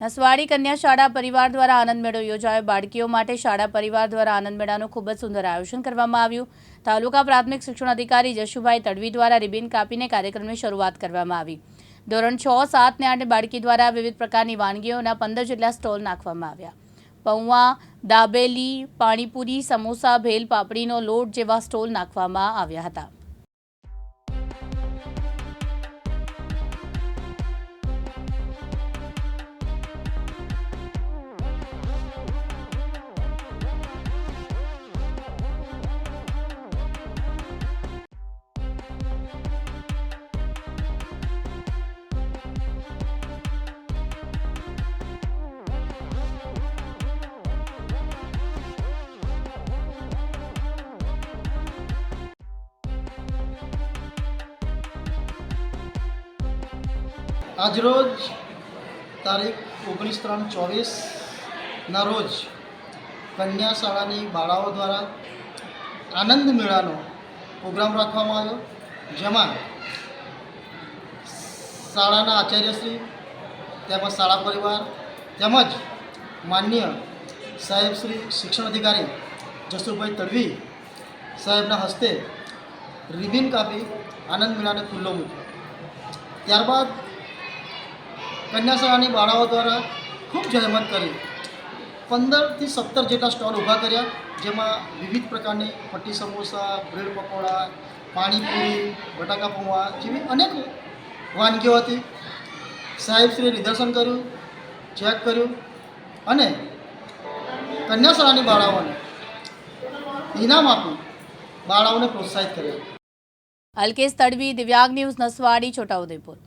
નસવાડી કન્યા શાળા પરિવાર દ્વારા આનંદ મેળો યોજાયો। બાળકીઓ માટે શાળા પરિવાર દ્વારા આનંદ મેળાનું ખૂબ જ સુંદર આયોજન કરવામાં આવ્યું। તાલુકા પ્રાથમિક શિક્ષણ અધિકારી જશુભાઈ તડવી દ્વારા રિબિન કાપીને કાર્યક્રમની શરૂઆત કરવામાં આવી। ધોરણ 6, 7 અને 8 બાળકી દ્વારા વિવિધ પ્રકારની વાનગીઓના 15 જેટલા સ્ટોલ નાખવામાં આવ્યા। પૌવા, દાબેલી, પાણીપુરી, સમોસા, ભેલ, પાપડીનો લોટ જેવા સ્ટોલ નાખવામાં આવ્યા હતા। આજરોજ તારીખ 19/3/24ના રોજ કન્યા શાળાની બાળાઓ દ્વારા આનંદ મેળાનો પ્રોગ્રામ રાખવામાં આવ્યો, જેમાં શાળાના આચાર્યશ્રી તેમજ શાળા પરિવાર તેમજ માન્ય સાહેબ શ્રી શિક્ષણ અધિકારી જશુભાઈ તડવી સાહેબના હસ્તે રિબિન કાપી આનંદ મેળાને ખુલ્લો મૂક્યો। ત્યારબાદ કન્યા શાળાની બાળાઓ દ્વારા ખૂબ જહેમત કરી 15 થી 17 જેટલા સ્ટોલ ઊભા કર્યા, જેમાં વિવિધ પ્રકારની પટ્ટી સમોસા, બ્રેડ પકોડા, પાણીપુરી, બટાકા પૌવા જેવી અનેક વાનગીઓ હતી। સાહેબશ્રીએ નિદર્શન કર્યું, ચેક કર્યું અને કન્યા શાળાની બાળાઓને ઇનામ આપી બાળાઓને પ્રોત્સાહિત કર્યા। અલ્કેશ તડવી, દિવ્યાંગ ન્યૂઝ, નસવાડી, છોટાઉદેપુર।